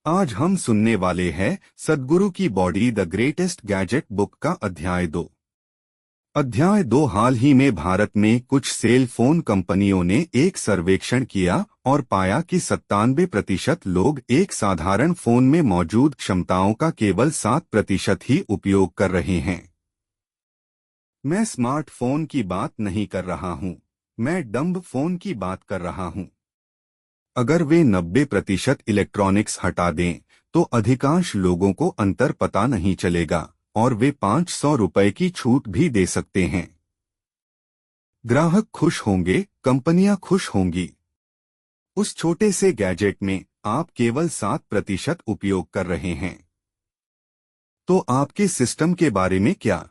आज हम सुनने वाले हैं सद्गुरु की body the greatest gadget book का अध्याय 2। अध्याय 2 हाल ही में भारत में कुछ सेल फोन कंपनियों ने एक सर्वेक्षण किया और पाया कि 97% लोग एक साधारण फोन में मौजूद क्षमताओं का केवल 7% ही उपयोग कर रहे हैं। मैं स्मार्टफोन की बात नहीं कर रहा हूँ, मैं डम्ब फोन की बात कर रहा हूँ। अगर वे 90% इलेक्ट्रॉनिक्स हटा दें तो अधिकांश लोगों को अंतर पता नहीं चलेगा और वे 500 रुपए की छूट भी दे सकते हैं। ग्राहक खुश होंगे, कंपनियां खुश होंगी। उस छोटे से गैजेट में आप केवल 7% उपयोग कर रहे हैं। तो आपके सिस्टम के बारे में क्या?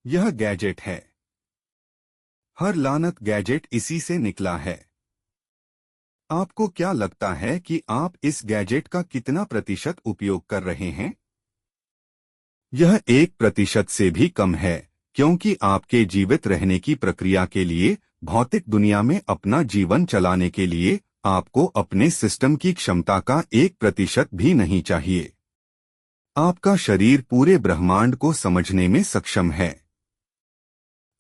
यह गैजेट है। हर लानत गैजेट इसी से निकला है। आपको क्या लगता है कि आप इस गैजेट का कितना प्रतिशत उपयोग कर रहे हैं? यह 1% से भी कम है, क्योंकि आपके जीवित रहने की प्रक्रिया के लिए, भौतिक दुनिया में अपना जीवन चलाने के लिए, आपको अपने सिस्टम की क्षमता का 1% भी नहीं चाहिए। आपका शरीर पूरे ब्रह्मांड को समझने में सक्षम है।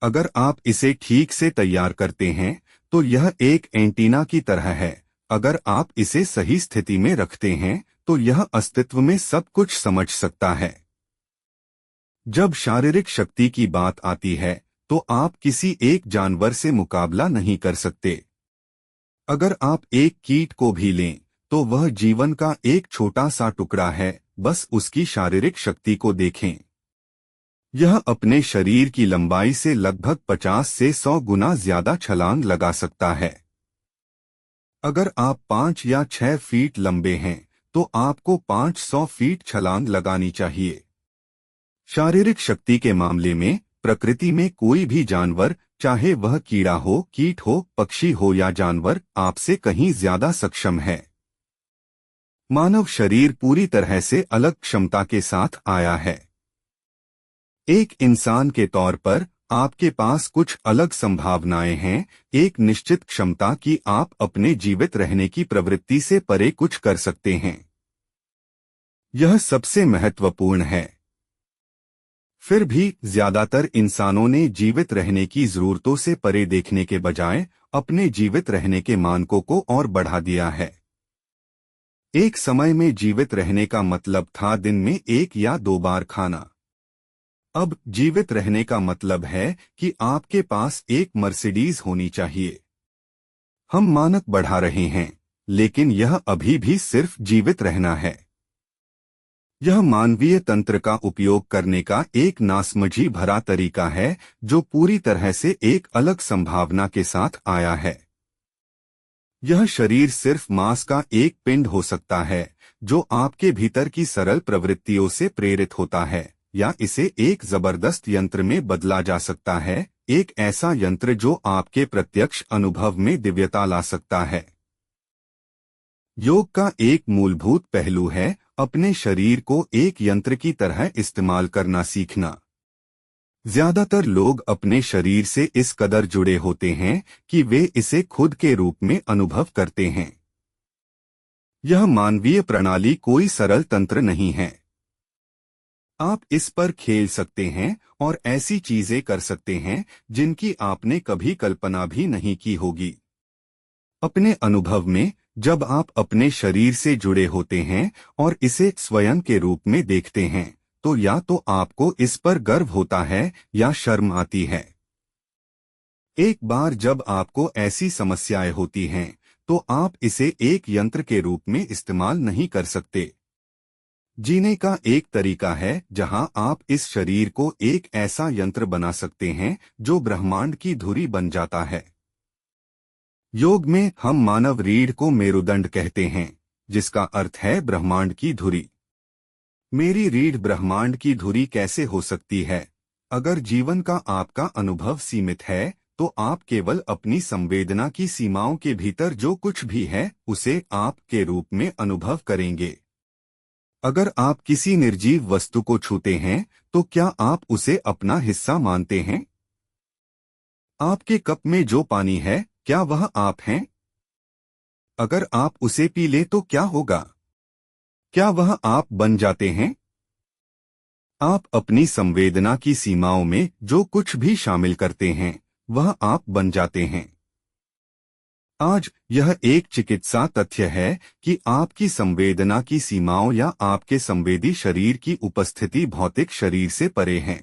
अगर आप इसे ठीक से तैयार करते हैं तो यह एक एंटीना की तरह है। अगर आप इसे सही स्थिति में रखते हैं तो यह अस्तित्व में सब कुछ समझ सकता है। जब शारीरिक शक्ति की बात आती है तो आप किसी एक जानवर से मुकाबला नहीं कर सकते। अगर आप एक कीट को भी लें तो वह जीवन का एक छोटा सा टुकड़ा है, बस उसकी शारीरिक शक्ति को देखें। यह अपने शरीर की लंबाई से लगभग 50 से 100 गुना ज्यादा छलांग लगा सकता है। अगर आप 5 या 6 फीट लंबे हैं तो आपको 500 फीट छलांग लगानी चाहिए। शारीरिक शक्ति के मामले में प्रकृति में कोई भी जानवर, चाहे वह कीड़ा हो, कीट हो, पक्षी हो या जानवर, आपसे कहीं ज्यादा सक्षम है। मानव शरीर पूरी तरह से अलग क्षमता के साथ आया है। एक इंसान के तौर पर आपके पास कुछ अलग संभावनाएं हैं, एक निश्चित क्षमता कि आप अपने जीवित रहने की प्रवृत्ति से परे कुछ कर सकते हैं। यह सबसे महत्वपूर्ण है। फिर भी ज्यादातर इंसानों ने जीवित रहने की जरूरतों से परे देखने के बजाय अपने जीवित रहने के मानकों को और बढ़ा दिया है। एक समय में जीवित रहने का मतलब था दिन में 1 या 2 बार खाना। अब जीवित रहने का मतलब है कि आपके पास एक मर्सिडीज होनी चाहिए। हम मानक बढ़ा रहे हैं, लेकिन यह अभी भी सिर्फ जीवित रहना है। यह मानवीय तंत्र का उपयोग करने का एक नासमझी भरा तरीका है जो पूरी तरह से एक अलग संभावना के साथ आया है। यह शरीर सिर्फ मांस का एक पिंड हो सकता है जो आपके भीतर की सरल प्रवृत्तियों से प्रेरित होता है, या इसे एक जबरदस्त यंत्र में बदला जा सकता है, एक ऐसा यंत्र जो आपके प्रत्यक्ष अनुभव में दिव्यता ला सकता है। योग का एक मूलभूत पहलू है अपने शरीर को एक यंत्र की तरह इस्तेमाल करना सीखना। ज्यादातर लोग अपने शरीर से इस कदर जुड़े होते हैं कि वे इसे खुद के रूप में अनुभव करते हैं। यह मानवीय प्रणाली कोई सरल तंत्र नहीं है। आप इस पर खेल सकते हैं और ऐसी चीजें कर सकते हैं जिनकी आपने कभी कल्पना भी नहीं की होगी। अपने अनुभव में जब आप अपने शरीर से जुड़े होते हैं और इसे स्वयं के रूप में देखते हैं तो या तो आपको इस पर गर्व होता है या शर्म आती है। एक बार जब आपको ऐसी समस्याएं होती हैं तो आप इसे एक यंत्र के रूप में इस्तेमाल नहीं कर सकते। जीने का एक तरीका है जहां आप इस शरीर को एक ऐसा यंत्र बना सकते हैं जो ब्रह्मांड की धुरी बन जाता है। योग में हम मानव रीढ़ को मेरुदंड कहते हैं, जिसका अर्थ है ब्रह्मांड की धुरी। मेरी रीढ़ ब्रह्मांड की धुरी कैसे हो सकती है? अगर जीवन का आपका अनुभव सीमित है तो आप केवल अपनी संवेदना की सीमाओं के भीतर जो कुछ भी है उसे आप के रूप में अनुभव करेंगे। अगर आप किसी निर्जीव वस्तु को छूते हैं तो क्या आप उसे अपना हिस्सा मानते हैं? आपके कप में जो पानी है, क्या वह आप हैं? अगर आप उसे पी लें तो क्या होगा? क्या वह आप बन जाते हैं? आप अपनी संवेदना की सीमाओं में जो कुछ भी शामिल करते हैं वह आप बन जाते हैं। आज यह एक चिकित्सा तथ्य है कि आपकी संवेदना की सीमाओं या आपके संवेदी शरीर की उपस्थिति भौतिक शरीर से परे है।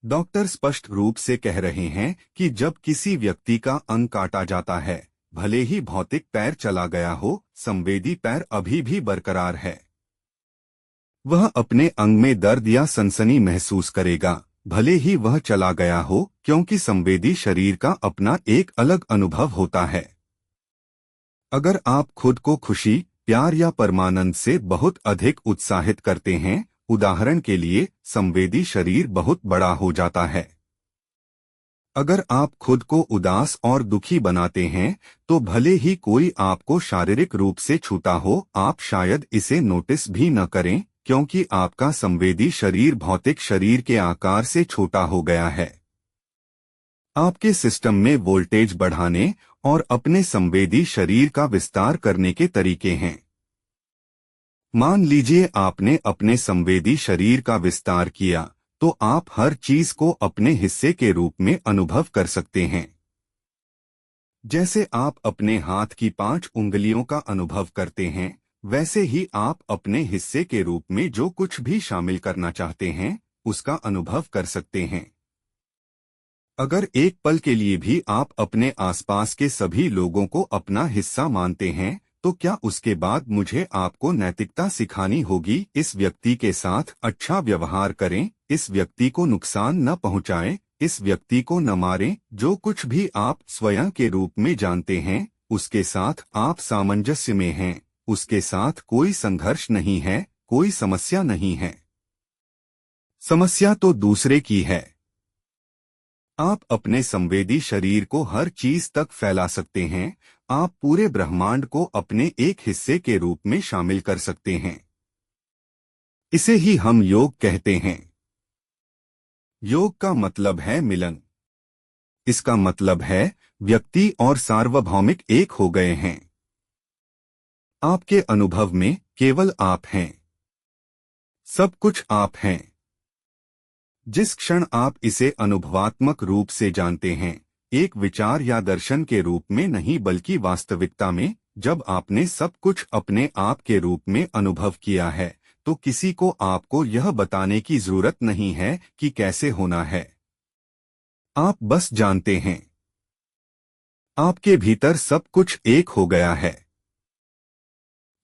डॉक्टर स्पष्ट रूप से कह रहे हैं कि जब किसी व्यक्ति का अंग काटा जाता है, भले ही भौतिक पैर चला गया हो, संवेदी पैर अभी भी बरकरार है। वह अपने अंग में दर्द या सनसनी महसूस करेगा, भले ही वह चला गया हो, क्योंकि संवेदी शरीर का अपना एक अलग अनुभव होता है। अगर आप खुद को खुशी, प्यार या परमानंद से बहुत अधिक उत्साहित करते हैं, उदाहरण के लिए, संवेदी शरीर बहुत बड़ा हो जाता है। अगर आप खुद को उदास और दुखी बनाते हैं, तो भले ही कोई आपको शारीरिक रूप से छूता हो, आप शायद इसे नोटिस भी न करें, क्योंकि आपका संवेदी शरीर भौतिक शरीर के आकार से छोटा हो गया है। आपके सिस्टम में वोल्टेज बढ़ाने और अपने संवेदी शरीर का विस्तार करने के तरीके हैं। मान लीजिए आपने अपने संवेदी शरीर का विस्तार किया, तो आप हर चीज को अपने हिस्से के रूप में अनुभव कर सकते हैं। जैसे आप अपने हाथ की 5 उंगलियों का अनुभव करते हैं, वैसे ही आप अपने हिस्से के रूप में जो कुछ भी शामिल करना चाहते हैं उसका अनुभव कर सकते हैं। अगर एक पल के लिए भी आप अपने आसपास के सभी लोगों को अपना हिस्सा मानते हैं, तो क्या उसके बाद मुझे आपको नैतिकता सिखानी होगी? इस व्यक्ति के साथ अच्छा व्यवहार करें, इस व्यक्ति को नुकसान न पहुंचाएं, इस व्यक्ति को न मारें। जो कुछ भी आप स्वयं के रूप में जानते हैं उसके साथ आप सामंजस्य में हैं, उसके साथ कोई संघर्ष नहीं है, कोई समस्या नहीं है। समस्या तो दूसरे की है। आप अपने संवेदी शरीर को हर चीज तक फैला सकते हैं, आप पूरे ब्रह्मांड को अपने एक हिस्से के रूप में शामिल कर सकते हैं। इसे ही हम योग कहते हैं। योग का मतलब है मिलन। इसका मतलब है व्यक्ति और सार्वभौमिक एक हो गए हैं। आपके अनुभव में केवल आप हैं, सब कुछ आप हैं। जिस क्षण आप इसे अनुभवात्मक रूप से जानते हैं, एक विचार या दर्शन के रूप में नहीं बल्कि वास्तविकता में, जब आपने सब कुछ अपने आप के रूप में अनुभव किया है, तो किसी को आपको यह बताने की जरूरत नहीं है कि कैसे होना है। आप बस जानते हैं। आपके भीतर सब कुछ एक हो गया है,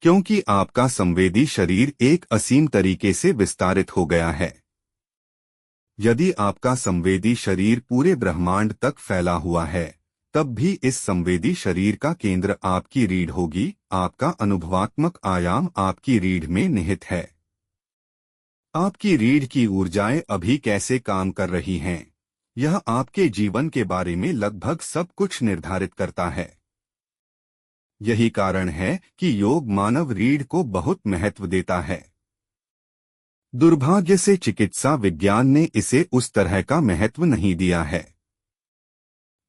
क्योंकि आपका संवेदी शरीर एक असीम तरीके से विस्तारित हो गया है। यदि आपका संवेदी शरीर पूरे ब्रह्मांड तक फैला हुआ है, तब भी इस संवेदी शरीर का केंद्र आपकी रीढ़ होगी। आपका अनुभवात्मक आयाम आपकी रीढ़ में निहित है। आपकी रीढ़ की ऊर्जाएं अभी कैसे काम कर रही हैं, यह आपके जीवन के बारे में लगभग सब कुछ निर्धारित करता है। यही कारण है कि योग मानव रीढ़ को बहुत महत्व देता है। दुर्भाग्य से चिकित्सा विज्ञान ने इसे उस तरह का महत्व नहीं दिया है।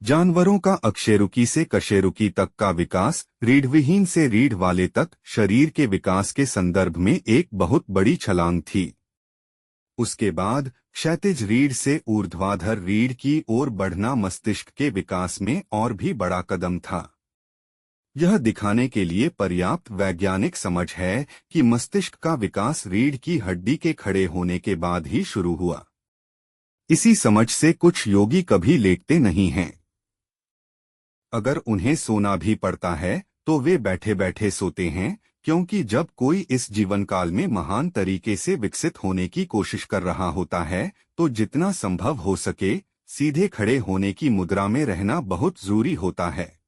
जानवरों का अकशेरुकी से कशेरुकी तक का विकास, रीढ़विहीन से रीढ़ वाले तक शरीर के विकास के संदर्भ में एक बहुत बड़ी छलांग थी। उसके बाद क्षैतिज रीढ़ से ऊर्ध्वाधर रीढ़ की ओर बढ़ना मस्तिष्क के विकास में और भी बड़ा कदम था। यह दिखाने के लिए पर्याप्त वैज्ञानिक समझ है कि मस्तिष्क का विकास रीढ़ की हड्डी के खड़े होने के बाद ही शुरू हुआ। इसी समझ से कुछ योगी कभी लेटते नहीं हैं। अगर उन्हें सोना भी पड़ता है तो वे बैठे बैठे सोते हैं, क्योंकि जब कोई इस जीवन काल में महान तरीके से विकसित होने की कोशिश कर रहा होता है, तो जितना संभव हो सके सीधे खड़े होने की मुद्रा में रहना बहुत जरूरी होता है।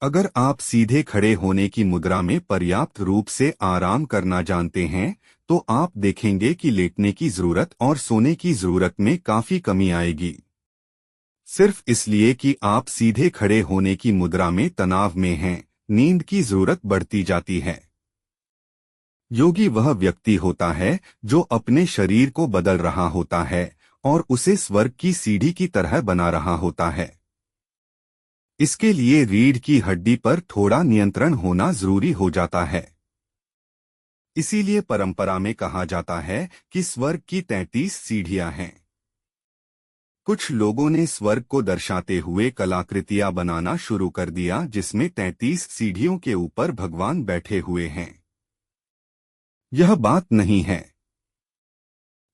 अगर आप सीधे खड़े होने की मुद्रा में पर्याप्त रूप से आराम करना जानते हैं, तो आप देखेंगे कि लेटने की जरूरत और सोने की जरूरत में काफी कमी आएगी। सिर्फ इसलिए कि आप सीधे खड़े होने की मुद्रा में तनाव में हैं, नींद की जरूरत बढ़ती जाती है। योगी वह व्यक्ति होता है जो अपने शरीर को बदल रहा होता है और उसे स्वर्ग की सीढ़ी की तरह बना रहा होता है। इसके लिए रीढ़ की हड्डी पर थोड़ा नियंत्रण होना जरूरी हो जाता है। इसीलिए परंपरा में कहा जाता है कि स्वर्ग की 33 सीढ़ियां हैं। कुछ लोगों ने स्वर्ग को दर्शाते हुए कलाकृतियां बनाना शुरू कर दिया, जिसमें 33 सीढ़ियों के ऊपर भगवान बैठे हुए हैं। यह बात नहीं है।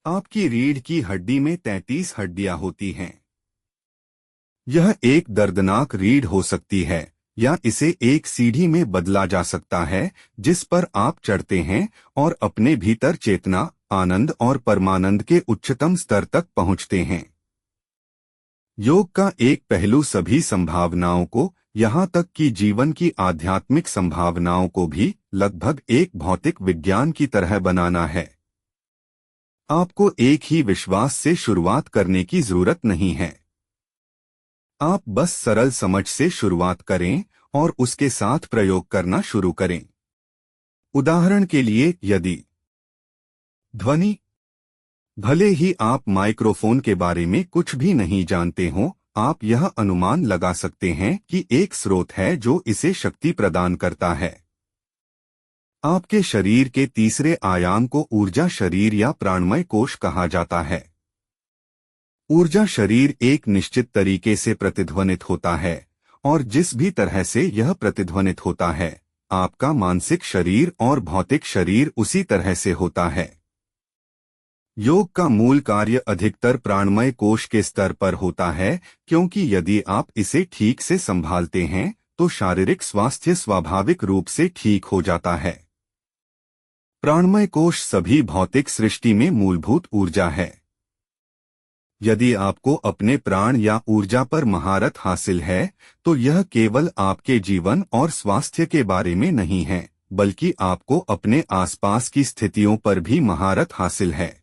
आपकी रीढ़ की हड्डी में 33 हड्डियां होती हैं। यह एक दर्दनाक रीढ़ हो सकती है, या इसे एक सीढ़ी में बदला जा सकता है जिस पर आप चढ़ते हैं और अपने भीतर चेतना, आनंद और परमानंद के उच्चतम स्तर तक पहुंचते हैं। योग का एक पहलू सभी संभावनाओं को, यहाँ तक कि जीवन की आध्यात्मिक संभावनाओं को भी लगभग एक भौतिक विज्ञान की तरह बनाना है। आपको एक ही विश्वास से शुरुआत करने की जरूरत नहीं है। आप बस सरल समझ से शुरुआत करें और उसके साथ प्रयोग करना शुरू करें। उदाहरण के लिए, यदि ध्वनि, भले ही आप माइक्रोफोन के बारे में कुछ भी नहीं जानते हो, आप यह अनुमान लगा सकते हैं कि एक स्रोत है जो इसे शक्ति प्रदान करता है। आपके शरीर के तीसरे आयाम को ऊर्जा शरीर या प्राणमय कोश कहा जाता है। ऊर्जा शरीर एक निश्चित तरीके से प्रतिध्वनित होता है, और जिस भी तरह से यह प्रतिध्वनित होता है, आपका मानसिक शरीर और भौतिक शरीर उसी तरह से होता है। योग का मूल कार्य अधिकतर प्राणमय कोश के स्तर पर होता है, क्योंकि यदि आप इसे ठीक से संभालते हैं तो शारीरिक स्वास्थ्य स्वाभाविक रूप से ठीक हो जाता है। प्राणमय कोश सभी भौतिक सृष्टि में मूलभूत ऊर्जा है। यदि आपको अपने प्राण या ऊर्जा पर महारत हासिल है, तो यह केवल आपके जीवन और स्वास्थ्य के बारे में नहीं है, बल्कि आपको अपने आसपास की स्थितियों पर भी महारत हासिल है।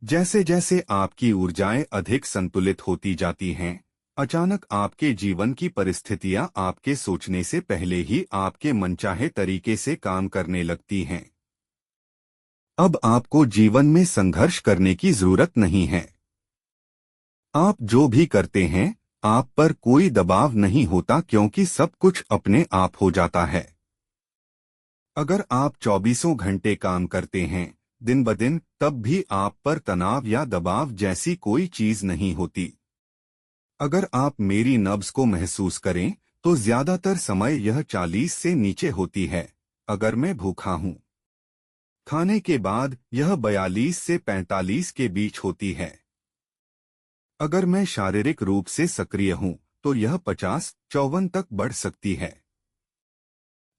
जैसे जैसे आपकी ऊर्जाएं अधिक संतुलित होती जाती हैं, अचानक आपके जीवन की परिस्थितियां आपके सोचने से पहले ही आपके मनचाहे तरीके से काम करने लगती हैं। अब आपको जीवन में संघर्ष करने की जरूरत नहीं है। आप जो भी करते हैं, आप पर कोई दबाव नहीं होता, क्योंकि सब कुछ अपने आप हो जाता है। अगर आप 24 घंटे काम करते हैं दिन ब दिन, तब भी आप पर तनाव या दबाव जैसी कोई चीज नहीं होती। अगर आप मेरी नब्ज को महसूस करें तो ज्यादातर समय यह 40 से नीचे होती है। अगर मैं भूखा हूं, खाने के बाद यह 42 से 45 के बीच होती है। अगर मैं शारीरिक रूप से सक्रिय हूं तो यह 50-54 तक बढ़ सकती है।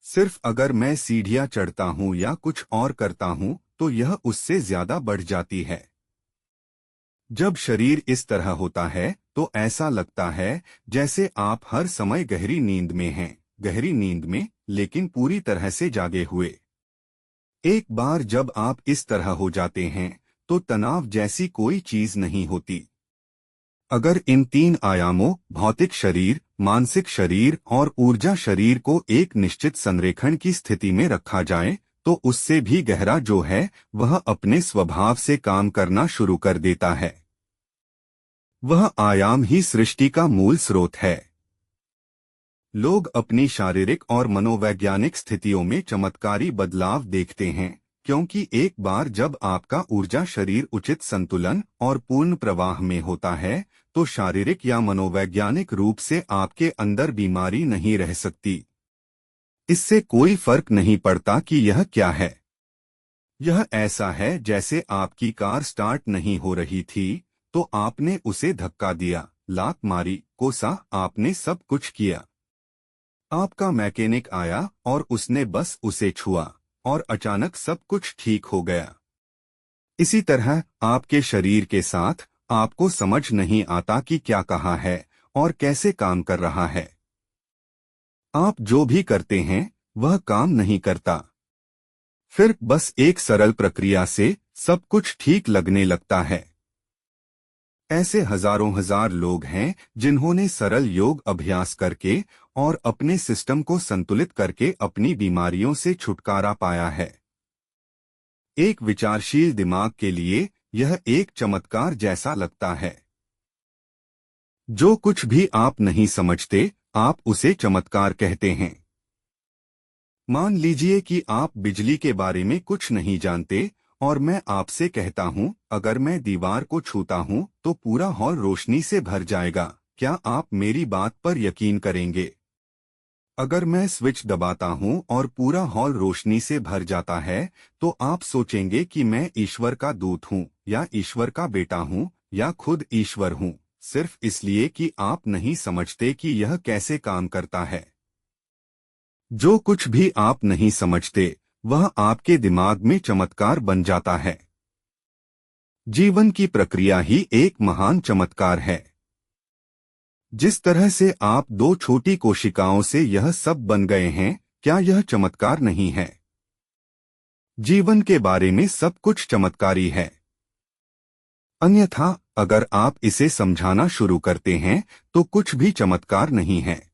सिर्फ अगर मैं सीढ़ियां चढ़ता हूं या कुछ और करता हूं तो यह उससे ज्यादा बढ़ जाती है। जब शरीर इस तरह होता है तो ऐसा लगता है जैसे आप हर समय गहरी नींद में हैं, गहरी नींद में, लेकिन पूरी तरह से जागे हुए। एक बार जब आप इस तरह हो जाते हैं तो तनाव जैसी कोई चीज नहीं होती। अगर इन 3 आयामों, भौतिक शरीर, मानसिक शरीर और ऊर्जा शरीर को एक निश्चित संरेखण की स्थिति में रखा जाए, तो उससे भी गहरा जो है वह अपने स्वभाव से काम करना शुरू कर देता है। वह आयाम ही सृष्टि का मूल स्रोत है। लोग अपनी शारीरिक और मनोवैज्ञानिक स्थितियों में चमत्कारी बदलाव देखते हैं, क्योंकि एक बार जब आपका ऊर्जा शरीर उचित संतुलन और पूर्ण प्रवाह में होता है, तो शारीरिक या मनोवैज्ञानिक रूप से आपके अंदर बीमारी नहीं रह सकती। इससे कोई फर्क नहीं पड़ता कि यह क्या है। यह ऐसा है जैसे आपकी कार स्टार्ट नहीं हो रही थी, तो आपने उसे धक्का दिया, लात मारी, कोसा, आपने सब कुछ किया। आपका मैकेनिक आया और उसने बस उसे छुआ और अचानक सब कुछ ठीक हो गया। इसी तरह आपके शरीर के साथ आपको समझ नहीं आता कि क्या कहा है और कैसे काम कर रहा है। आप जो भी करते हैं वह काम नहीं करता। फिर बस एक सरल प्रक्रिया से सब कुछ ठीक लगने लगता है। ऐसे हजारों हजार लोग हैं जिन्होंने सरल योग अभ्यास करके और अपने सिस्टम को संतुलित करके अपनी बीमारियों से छुटकारा पाया है। एक विचारशील दिमाग के लिए यह एक चमत्कार जैसा लगता है। जो कुछ भी आप नहीं समझते, आप उसे चमत्कार कहते हैं। मान लीजिए कि आप बिजली के बारे में कुछ नहीं जानते और मैं आपसे कहता हूं, अगर मैं दीवार को छूता हूं तो पूरा हॉल रोशनी से भर जाएगा। क्या आप मेरी बात पर यकीन करेंगे? अगर मैं स्विच दबाता हूं और पूरा हॉल रोशनी से भर जाता है, तो आप सोचेंगे कि मैं ईश्वर का दूत हूं या ईश्वर का बेटा हूं या खुद ईश्वर हूं, सिर्फ इसलिए कि आप नहीं समझते कि यह कैसे काम करता है। जो कुछ भी आप नहीं समझते, वह आपके दिमाग में चमत्कार बन जाता है। जीवन की प्रक्रिया ही एक महान चमत्कार है। जिस तरह से आप दो छोटी कोशिकाओं से यह सब बन गए हैं, क्या यह चमत्कार नहीं है? जीवन के बारे में सब कुछ चमत्कारी है। अन्यथा, अगर आप इसे समझाना शुरू करते हैं, तो कुछ भी चमत्कार नहीं है।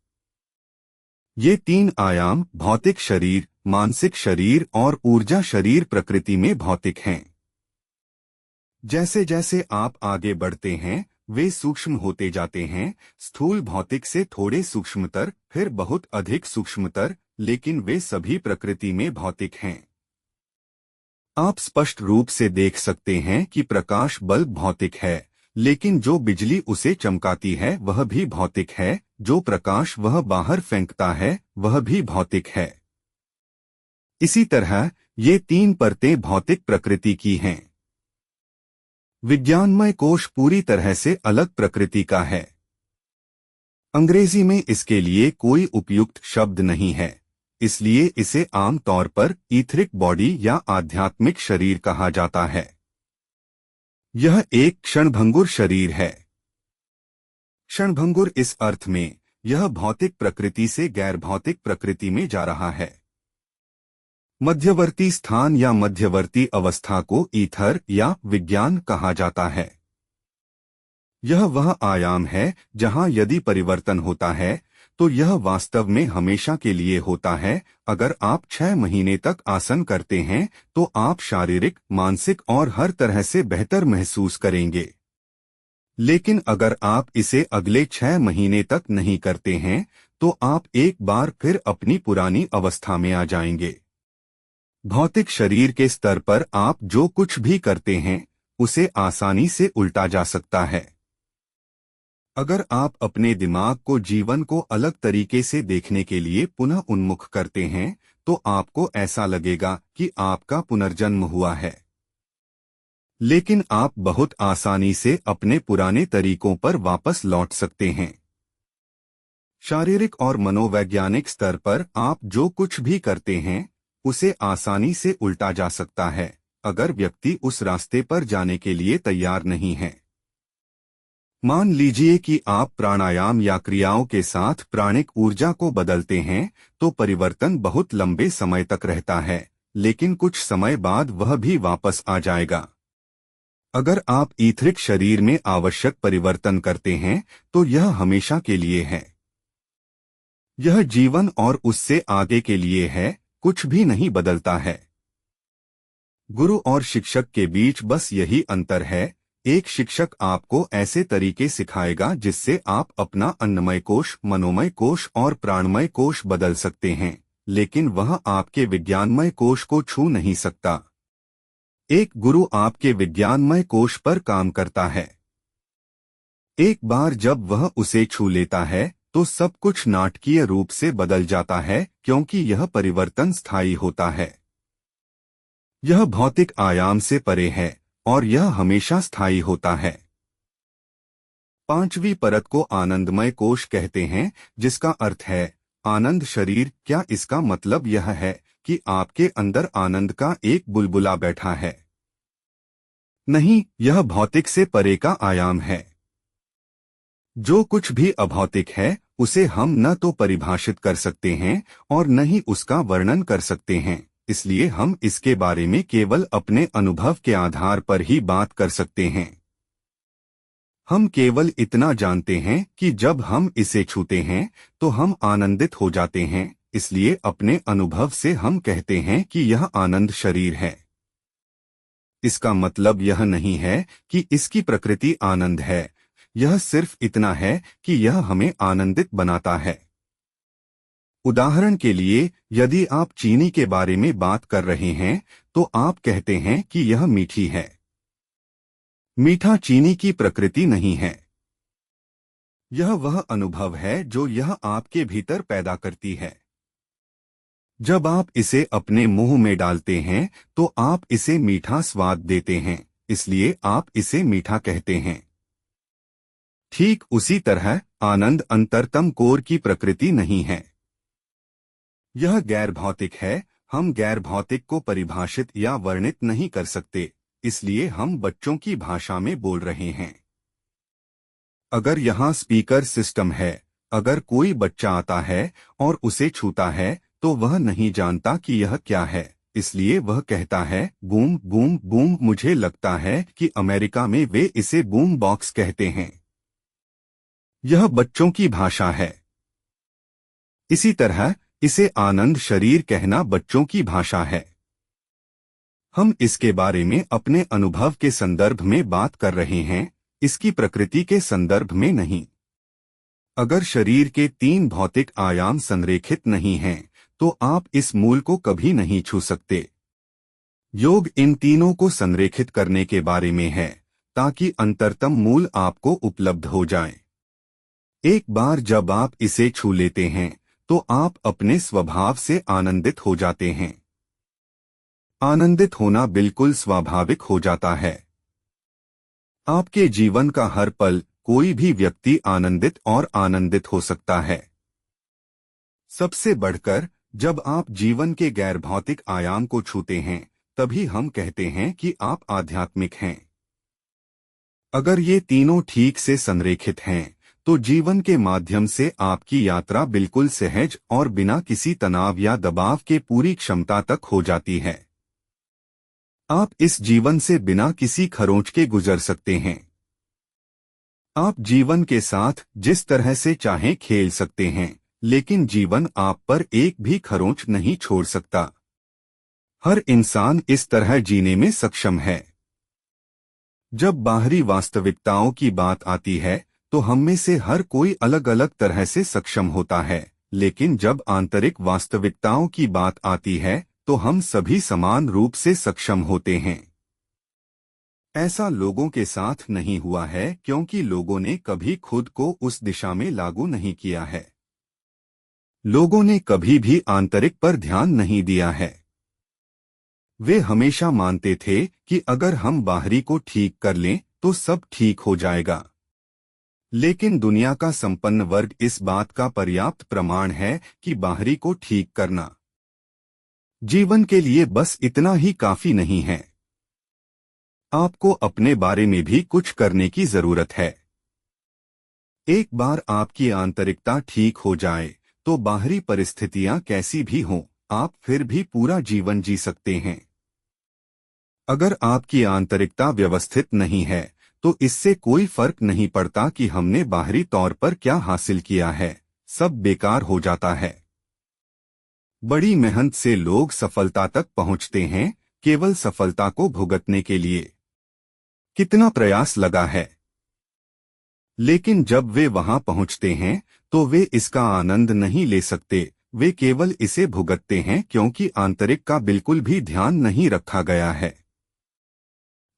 ये तीन आयाम भौतिक शरीर, मानसिक शरीर और ऊर्जा शरीर प्रकृति में भौतिक हैं। जैसे जैसे आप आगे बढ़ते हैं, वे सूक्ष्म होते जाते हैं, स्थूल भौतिक से थोड़े सूक्ष्मतर, फिर बहुत अधिक सूक्ष्मतर, लेकिन वे सभी प्रकृति में भौतिक हैं। आप स्पष्ट रूप से देख सकते हैं कि प्रकाश बल्ब भौतिक है, लेकिन जो बिजली उसे चमकाती है वह भी भौतिक है, जो प्रकाश वह बाहर फेंकता है वह भी भौतिक है। इसी तरह ये तीन परतें भौतिक प्रकृति की हैं। विज्ञानमय कोश पूरी तरह से अलग प्रकृति का है। अंग्रेजी में इसके लिए कोई उपयुक्त शब्द नहीं है, इसलिए इसे आम तौर पर ईथरिक बॉडी या आध्यात्मिक शरीर कहा जाता है। यह एक क्षणभंगुर शरीर है। क्षणभंगुर इस अर्थ में, यह भौतिक प्रकृति से गैर भौतिक प्रकृति में जा रहा है। मध्यवर्ती स्थान या मध्यवर्ती अवस्था को ईथर या विज्ञान कहा जाता है। यह वह आयाम है जहां यदि परिवर्तन होता है, तो यह वास्तव में हमेशा के लिए होता है। अगर आप 6 महीने तक आसन करते हैं, तो आप शारीरिक, मानसिक और हर तरह से बेहतर महसूस करेंगे। लेकिन अगर आप इसे अगले 6 महीने तक नहीं करते हैं, तो आप एक बार फिर अपनी पुरानी अवस्था में आ जाएंगे। भौतिक शरीर के स्तर पर आप जो कुछ भी करते हैं, उसे आसानी से उल्टा जा सकता है। अगर आप अपने दिमाग को जीवन को अलग तरीके से देखने के लिए पुनः उन्मुख करते हैं, तो आपको ऐसा लगेगा कि आपका पुनर्जन्म हुआ है। लेकिन आप बहुत आसानी से अपने पुराने तरीकों पर वापस लौट सकते हैं। शारीरिक और मनोवैज्ञानिक स्तर पर आप जो कुछ भी करते हैं, उसे आसानी से उल्टा जा सकता है, अगर व्यक्ति उस रास्ते पर जाने के लिए तैयार नहीं है। मान लीजिए कि आप प्राणायाम या क्रियाओं के साथ प्राणिक ऊर्जा को बदलते हैं, तो परिवर्तन बहुत लंबे समय तक रहता है, लेकिन कुछ समय बाद वह भी वापस आ जाएगा। अगर आप ईथरिक शरीर में आवश्यक परिवर्तन करते हैं, तो यह हमेशा के लिए है। यह जीवन और उससे आगे के लिए है, कुछ भी नहीं बदलता है। गुरु और शिक्षक के बीच बस यही अंतर है, एक शिक्षक आपको ऐसे तरीके सिखाएगा जिससे आप अपना अन्नमय कोश, मनोमय कोश और प्राणमय कोश बदल सकते हैं, लेकिन वह आपके विज्ञानमय कोश को छू नहीं सकता। एक गुरु आपके विज्ञानमय कोश पर काम करता है। एक बार जब वह उसे छू लेता है, तो सब कुछ नाटकीय रूप से बदल जाता है, क्योंकि यह परिवर्तन स्थायी होता है। यह भौतिक आयाम से परे है और यह हमेशा स्थायी होता है। 5वीं परत को आनंदमय कोश कहते हैं, जिसका अर्थ है आनंद शरीर। क्या इसका मतलब यह है कि आपके अंदर आनंद का एक बुलबुला बैठा है? नहीं, यह भौतिक से परे का आयाम है। जो कुछ भी अभौतिक है, उसे हम न तो परिभाषित कर सकते हैं और न ही उसका वर्णन कर सकते हैं, इसलिए हम इसके बारे में केवल अपने अनुभव के आधार पर ही बात कर सकते हैं। हम केवल इतना जानते हैं कि जब हम इसे छूते हैं, तो हम आनंदित हो जाते हैं, इसलिए अपने अनुभव से हम कहते हैं कि यह आनंद शरीर है। इसका मतलब यह नहीं है कि इसकी प्रकृति आनंद है, यह सिर्फ इतना है कि यह हमें आनंदित बनाता है। उदाहरण के लिए, यदि आप चीनी के बारे में बात कर रहे हैं तो आप कहते हैं कि यह मीठी है। मीठा चीनी की प्रकृति नहीं है। यह वह अनुभव है जो यह आपके भीतर पैदा करती है। जब आप इसे अपने मुंह में डालते हैं तो आप इसे मीठा स्वाद देते हैं, इसलिए आप इसे मीठा कहते हैं। ठीक उसी तरह आनंद अंतरतम कोर की प्रकृति नहीं है। यह गैर भौतिक है। हम गैर भौतिक को परिभाषित या वर्णित नहीं कर सकते, इसलिए हम बच्चों की भाषा में बोल रहे हैं। अगर यहाँ स्पीकर सिस्टम है, अगर कोई बच्चा आता है और उसे छूता है तो वह नहीं जानता कि यह क्या है, इसलिए वह कहता है बूम बूम बूम। मुझे लगता है कि अमेरिका में वे इसे बूम बॉक्स कहते हैं। यह बच्चों की भाषा है। इसी तरह इसे आनंद शरीर कहना बच्चों की भाषा है। हम इसके बारे में अपने अनुभव के संदर्भ में बात कर रहे हैं, इसकी प्रकृति के संदर्भ में नहीं। अगर शरीर के 3 भौतिक आयाम संरेखित नहीं हैं, तो आप इस मूल को कभी नहीं छू सकते। योग इन तीनों को संरेखित करने के बारे में है, ताकि अंतरतम मूल आपको उपलब्ध हो जाए। एक बार जब आप इसे छू लेते हैं तो आप अपने स्वभाव से आनंदित हो जाते हैं। आनंदित होना बिल्कुल स्वाभाविक हो जाता है। आपके जीवन का हर पल कोई भी व्यक्ति आनंदित और आनंदित हो सकता है। सबसे बढ़कर जब आप जीवन के गैर भौतिक आयाम को छूते हैं, तभी हम कहते हैं कि आप आध्यात्मिक हैं। अगर ये तीनों ठीक से संरेखित हैं, तो जीवन के माध्यम से आपकी यात्रा बिल्कुल सहज और बिना किसी तनाव या दबाव के पूरी क्षमता तक हो जाती है। आप इस जीवन से बिना किसी खरोंच के गुजर सकते हैं। आप जीवन के साथ जिस तरह से चाहें खेल सकते हैं, लेकिन जीवन आप पर एक भी खरोंच नहीं छोड़ सकता। हर इंसान इस तरह जीने में सक्षम है। जब बाहरी वास्तविकताओं की बात आती है तो हम में से हर कोई अलग अलग तरह से सक्षम होता है, लेकिन जब आंतरिक वास्तविकताओं की बात आती है तो हम सभी समान रूप से सक्षम होते हैं। ऐसा लोगों के साथ नहीं हुआ है क्योंकि लोगों ने कभी खुद को उस दिशा में लागू नहीं किया है। लोगों ने कभी भी आंतरिक पर ध्यान नहीं दिया है। वे हमेशा मानते थे कि अगर हम बाहरी को ठीक कर लें तो सब ठीक हो जाएगा। लेकिन दुनिया का संपन्न वर्ग इस बात का पर्याप्त प्रमाण है कि बाहरी को ठीक करना जीवन के लिए बस इतना ही काफी नहीं है। आपको अपने बारे में भी कुछ करने की जरूरत है। एक बार आपकी आंतरिकता ठीक हो जाए तो बाहरी परिस्थितियां कैसी भी हों, आप फिर भी पूरा जीवन जी सकते हैं। अगर आपकी आंतरिकता व्यवस्थित नहीं है तो इससे कोई फर्क नहीं पड़ता कि हमने बाहरी तौर पर क्या हासिल किया है, सब बेकार हो जाता है। बड़ी मेहनत से लोग सफलता तक पहुंचते हैं, केवल सफलता को भुगतने के लिए। कितना प्रयास लगा है, लेकिन जब वे वहां पहुंचते हैं तो वे इसका आनंद नहीं ले सकते। वे केवल इसे भुगतते हैं क्योंकि आंतरिक का बिल्कुल भी ध्यान नहीं रखा गया है।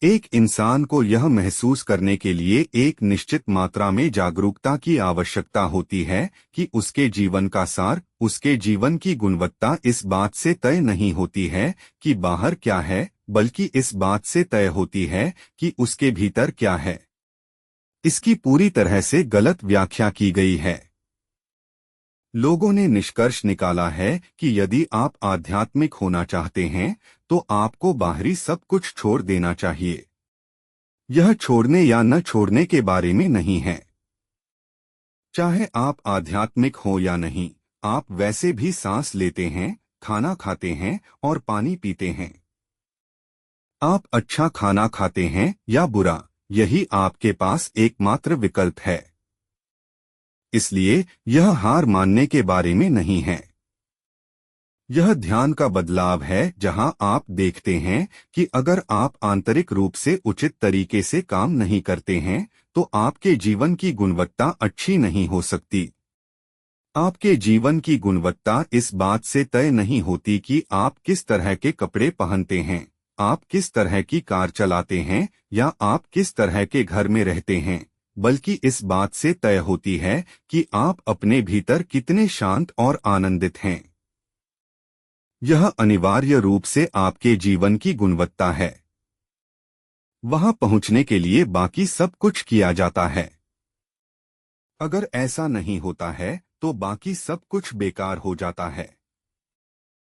एक इंसान को यह महसूस करने के लिए एक निश्चित मात्रा में जागरूकता की आवश्यकता होती है कि उसके जीवन का सार, उसके जीवन की गुणवत्ता इस बात से तय नहीं होती है कि बाहर क्या है, बल्कि इस बात से तय होती है कि उसके भीतर क्या है। इसकी पूरी तरह से गलत व्याख्या की गई है। लोगों ने निष्कर्ष निकाला है कि यदि आप आध्यात्मिक होना चाहते हैं तो आपको बाहरी सब कुछ छोड़ देना चाहिए। यह छोड़ने या न छोड़ने के बारे में नहीं है। चाहे आप आध्यात्मिक हो या नहीं, आप वैसे भी सांस लेते हैं, खाना खाते हैं और पानी पीते हैं। आप अच्छा खाना खाते हैं या बुरा, यही आपके पास एकमात्र विकल्प है। इसलिए यह हार मानने के बारे में नहीं है। यह ध्यान का बदलाव है जहां आप देखते हैं कि अगर आप आंतरिक रूप से उचित तरीके से काम नहीं करते हैं तो आपके जीवन की गुणवत्ता अच्छी नहीं हो सकती। आपके जीवन की गुणवत्ता इस बात से तय नहीं होती कि आप किस तरह के कपड़े पहनते हैं, आप किस तरह की कार चलाते हैं या आप किस तरह के घर में रहते हैं, बल्कि इस बात से तय होती है कि आप अपने भीतर कितने शांत और आनंदित हैं। यह अनिवार्य रूप से आपके जीवन की गुणवत्ता है। वहां पहुंचने के लिए बाकी सब कुछ किया जाता है। अगर ऐसा नहीं होता है तो बाकी सब कुछ बेकार हो जाता है।